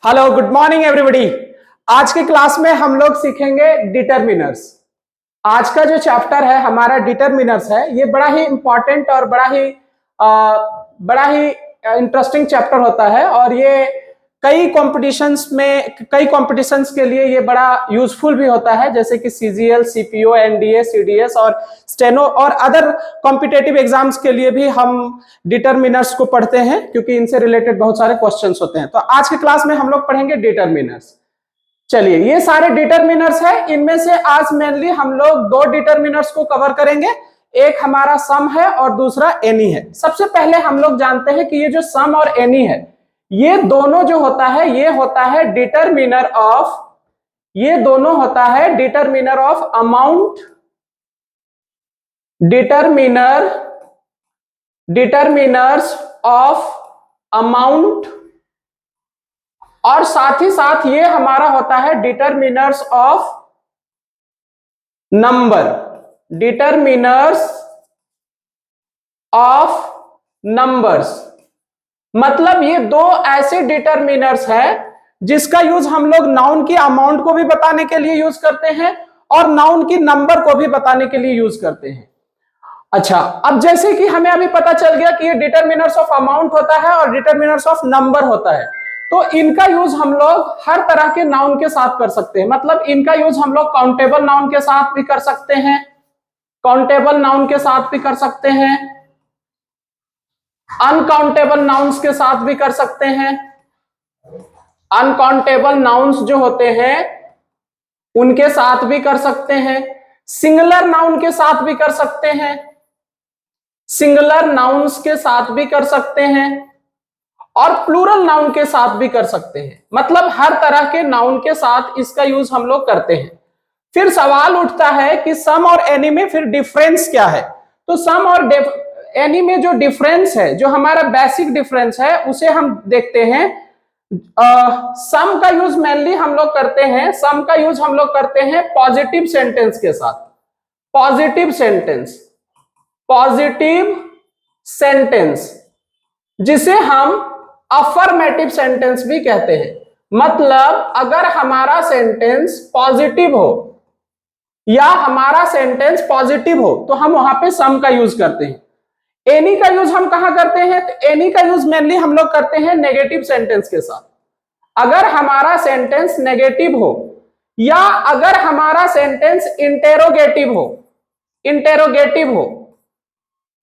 Hello, good morning everybody. आज के class में हम लोग सीखेंगे डिटरमिनर्स। आज का जो चैप्टर है हमारा डिटरमिनर्स है। ये बड़ा ही इंपॉर्टेंट और बड़ा ही इंटरेस्टिंग चैप्टर होता है और ये कई कॉम्पिटिशन्स के लिए ये बड़ा यूजफुल भी होता है, जैसे कि सीजीएल, सीपीओ, एनडीए, सीडीएस और स्टेनो और अदर कॉम्पिटेटिव एग्जाम्स के लिए भी हम डिटरमिनर्स को पढ़ते हैं, क्योंकि इनसे रिलेटेड बहुत सारे क्वेश्चंस होते हैं। तो आज के क्लास में हम लोग पढ़ेंगे डिटरमिनर्स। चलिए, ये सारे डिटरमिनर्स है। इनमें से आज मेनली हम लोग दो डिटरमिनर्स को कवर करेंगे। एक हमारा सम है और दूसरा एनी है। सबसे पहले हम लोग जानते हैं कि ये जो सम और एनी है, ये दोनों जो होता है ये होता है determiner of amount, determiners of amount, और साथ ही साथ ये हमारा होता है determiners of number, determiners of numbers. मतलब ये दो ऐसे डिटरमिनर्स हैं जिसका यूज हम लोग नाउन की अमाउंट को भी बताने के लिए यूज करते हैं और नाउन की नंबर को भी बताने के लिए यूज करते हैं। अच्छा, अब जैसे कि हमें अभी पता चल गया कि ये डिटरमिनर्स ऑफ अमाउंट होता है और डिटरमिनर्स ऑफ नंबर होता है, तो इनका यूज हम लोग हर तरह के नाउन के साथ कर सकते हैं। मतलब इनका यूज हम लोग काउंटेबल नाउन के साथ भी कर सकते हैं, काउंटेबल नाउन के साथ भी कर सकते हैं, अनकाउंटेबल नाउन्स के साथ भी कर सकते हैं। अनकाउंटेबल नाउन्स जो होते हैं उनके साथ भी कर सकते हैं, सिंगुलर नाउन के साथ भी कर सकते हैं, सिंगुलर नाउन्स के साथ भी कर सकते हैं और प्लूरल नाउन के साथ भी कर सकते हैं। मतलब हर तरह के नाउन के साथ इसका यूज हम लोग करते हैं। फिर सवाल उठता है कि सम और एनी में फिर डिफरेंस क्या है। तो सम और एनी में जो डिफरेंस है, जो हमारा बेसिक डिफरेंस है, उसे हम देखते हैं। सम का यूज मेनली हम लोग करते हैं, सम का यूज हम लोग करते हैं पॉजिटिव सेंटेंस के साथ। पॉजिटिव सेंटेंस जिसे हम अफर्मेटिव सेंटेंस भी कहते हैं। मतलब अगर हमारा सेंटेंस पॉजिटिव हो या हमारा सेंटेंस पॉजिटिव हो तो हम वहां पे सम का यूज करते हैं। एनी का यूज हम कहां करते हैं? तो एनी का यूज मेनली हम लोग करते हैं नेगेटिव सेंटेंस के साथ। अगर हमारा सेंटेंस नेगेटिव हो या अगर हमारा सेंटेंस इंटेरोगेटिव हो,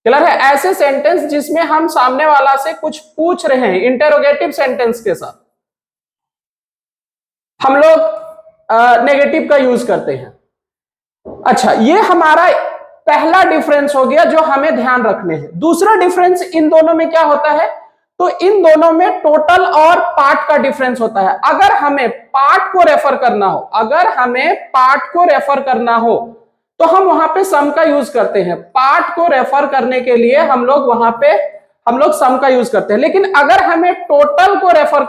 क्लियर है? ऐसे सेंटेंस जिसमें हम सामने वाला से कुछ पूछ रहे हैं, इंटेरोगेटिव सेंटेंस के साथ हम लोग नेगेटिव का यूज करते हैं। अच्छा, ये हमारा पहला डिफरेंस हो गया जो हमें ध्यान रखने हैं। दूसरा डिफरेंस इन दोनों में क्या होता है? तो इन दोनों में टोटल और पार्ट का डिफरेंस होता है। अगर हमें पार्ट को रेफर करना हो, तो हम वहां पे सम का यूज करते हैं। पार्ट को रेफर करने के लिए हम लोग सम का यूज करते हैं। लेकिन अगर हमें टोटल को रेफर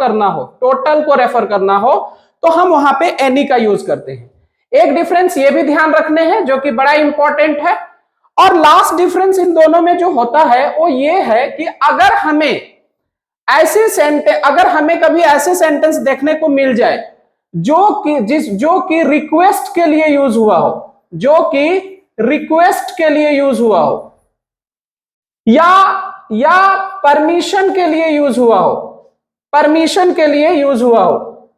करना हो तो हम वहां पे एनी का यूज करते हैं। एक डिफरेंस ये भी ध्यान रखने हैं जो कि बड़ा इंपॉर्टेंट है। और लास्ट डिफरेंस इन दोनों में जो होता है वो ये है कि अगर हमें कभी ऐसे सेंटेंस देखने को मिल जाए जो कि रिक्वेस्ट के लिए यूज हुआ हो, या परमिशन के लिए यूज हुआ हो,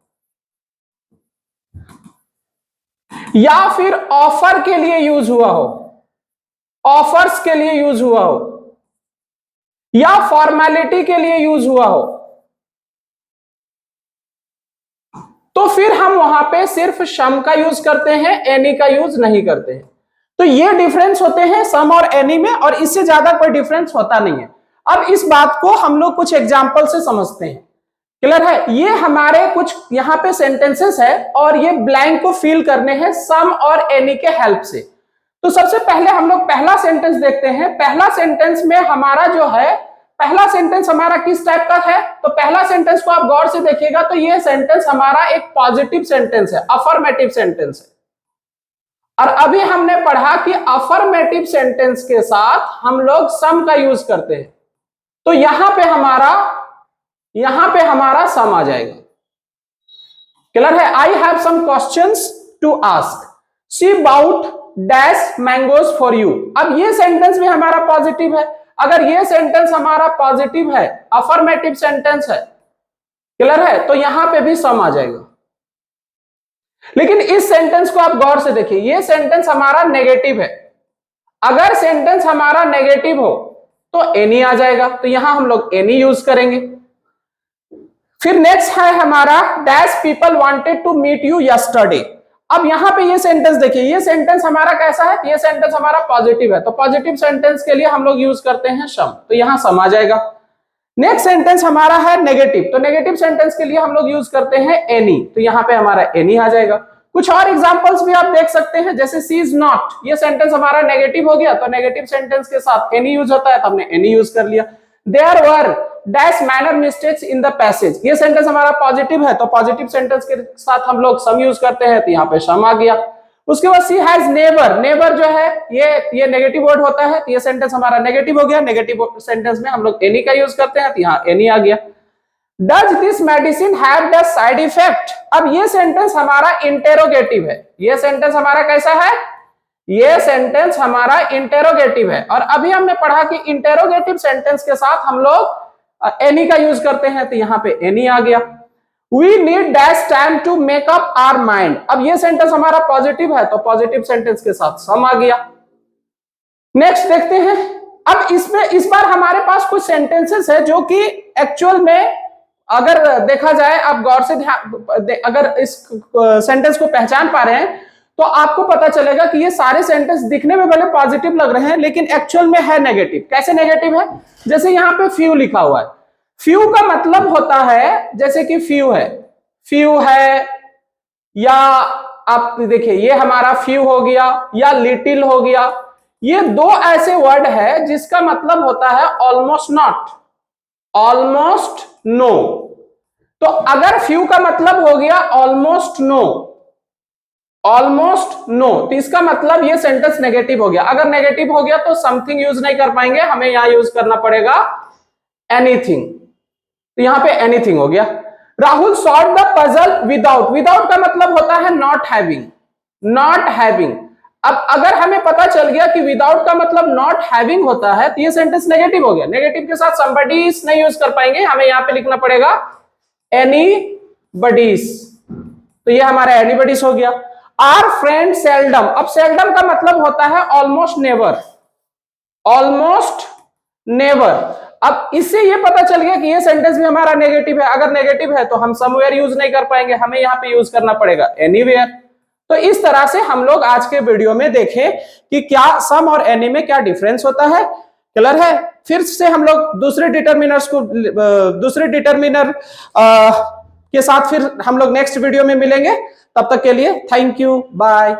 या फिर ऑफर के लिए यूज हुआ हो, ऑफर्स के लिए यूज हुआ हो, या फॉर्मेलिटी के लिए यूज हुआ हो, तो फिर हम वहां पे सिर्फ सम का यूज करते हैं, एनी का यूज नहीं करते हैं। तो ये डिफरेंस होते हैं सम और एनी में, और इससे ज्यादा कोई डिफरेंस होता नहीं है। अब इस बात को हम लोग कुछ एग्जाम्पल से समझते हैं। क्लियर है? ये हमारे कुछ यहां पे सेंटेंसेस है और ये ब्लैंक को फिल करने हैं सम और एनी के हेल्प से। तो सबसे पहले हम लोग पहला सेंटेंस देखते हैं। पहला सेंटेंस में हमारा जो है, पहला सेंटेंस हमारा किस टाइप का है? तो पहला सेंटेंस को आप गौर से देखिएगा तो ये सेंटेंस हमारा एक पॉजिटिव सेंटेंस है, अफर्मेटिव सेंटेंस है। और अभी हमने पढ़ा कि अफर्मेटिव सेंटेंस के साथ हम लोग सम का यूज करते हैं। तो यहां पे हमारा सम आ जाएगा। क्लियर है? I have some questions to ask, she bought dash mangoes for you. अब ये सेंटेंस भी हमारा पॉजिटिव है। अगर ये सेंटेंस हमारा पॉजिटिव है, अफर्मेटिव सेंटेंस है, क्लियर है, तो यहां पे भी सम आ जाएगा। लेकिन इस सेंटेंस को आप गौर से देखिए, ये सेंटेंस हमारा नेगेटिव है। अगर सेंटेंस हमारा नेगेटिव हो तो एनी आ जाएगा, तो यहां हम लोग एनी यूज करेंगे। फिर नेक्स्ट है हमारा dash people wanted to meet you yesterday. अब यहां पे ये सेंटेंस देखिए, ये सेंटेंस हमारा कैसा है? ये सेंटेंस हमारा पॉजिटिव है, तो पॉजिटिव सेंटेंस के लिए हम लोग यूज करते हैं सम, तो यहां सम आ जाएगा। नेक्स्ट सेंटेंस हमारा है नेगेटिव, तो नेगेटिव सेंटेंस के लिए हम लोग यूज करते हैं एनी, तो यहां पे हमारा एनी आ जाएगा। कुछ और एग्जांपल्स भी आप देख सकते हैं, जैसे सी इज नॉट, ये सेंटेंस हमारा नेगेटिव हो गया, तो नेगेटिव सेंटेंस के साथ एनी यूज होता है, तो हमने एनी यूज कर लिया। There were dash minor mistakes in the passage, ये सेंटेंस हमारा पॉजिटिव है, तो पॉजिटिव सेंटेंस के साथ हम लोग सम यूज करते हैं, तो यहाँ पे सम आ गया। उसके बाद सी हैज नेवर, नेवर जो है ये नेगेटिव वर्ड होता है, तो ये सेंटेंस हमारा नेगेटिव हो गया। नेगेटिव सेंटेंस में हम लोग एनी का यूज करते हैं, तो यहाँ एनी आ गया। Does this medicine have the side effect, अब ये सेंटेंस हमारा इंटेरोगेटिव है। ये सेंटेंस हमारा कैसा है? ये सेंटेंस हमारा इंटेरोगेटिव है, और अभी हमने पढ़ा कि इंटेरोगेटिव सेंटेंस के साथ हम लोग एनी का यूज करते हैं, तो यहाँ पे एनी आ गया। We need dash time to make up our mind, अब ये सेंटेंस हमारा पॉजिटिव है, तो पॉजिटिव सेंटेंस के साथ सम आ गया। नेक्स्ट देखते हैं। अब इसमें इस बार हमारे पास कुछ सेंटेंसेस है जो कि एक्चुअल में अगर देखा जाए, आप गौर से अगर इस सेंटेंस को पहचान पा रहे हैं तो आपको पता चलेगा कि ये सारे सेंटेंस दिखने में भले पॉजिटिव लग रहे हैं लेकिन एक्चुअल में है नेगेटिव। कैसे नेगेटिव है? जैसे यहाँ पे फ्यू लिखा हुआ है, फ्यू का मतलब होता है जैसे कि फ्यू है, या आप देखिए ये हमारा फ्यू हो गया या लिटिल हो गया, ये दो ऐसे वर्ड है जिसका मतलब होता है ऑलमोस्ट नॉट, ऑलमोस्ट नो। तो अगर फ्यू का मतलब हो गया ऑलमोस्ट नो, ऑलमोस्ट नो, तो इसका मतलब ये सेंटेंस नेगेटिव हो गया। अगर नेगेटिव हो गया तो समथिंग यूज नहीं कर पाएंगे, हमें यहां यूज करना पड़ेगा एनीथिंग, तो यहां पे एनीथिंग हो गया। Rahul solve the puzzle without, without का मतलब होता है नॉट हैविंग, नॉट हैविंग। अब अगर हमें पता चल गया कि विदाउट का मतलब नॉट हैविंग होता है तो ये सेंटेंस नेगेटिव हो गया। नेगेटिव के साथ समबडीज नहीं यूज कर पाएंगे, हमें यहां पे लिखना पड़ेगा एनीबडीज, तो ये हमारा एनीबडीज हो गया। आर फ्रेंड सेल्डम, अब सेल्डम का मतलब होता है ऑलमोस्ट नेवर, ऑलमोस्ट नेवर। अब इससे ये पता चल गया कि ये सेंटेंस भी हमारा नेगेटिव है। अगर नेगेटिव है तो हम समवेयर यूज नहीं कर पाएंगे, हमें यहाँ पे यूज करना पड़ेगा एनीवेयर। तो इस तरह से हम लोग आज के वीडियो में देखें कि क्या सम और एनी में क्या डिफरेंस होता है। क्लियर है? फिर से हम लोग दूसरे डिटरमिनर्स को, दूसरे डिटरमिनर के साथ फिर हम लोग नेक्स्ट वीडियो में मिलेंगे। तब तक के लिए थैंक यू, बाय।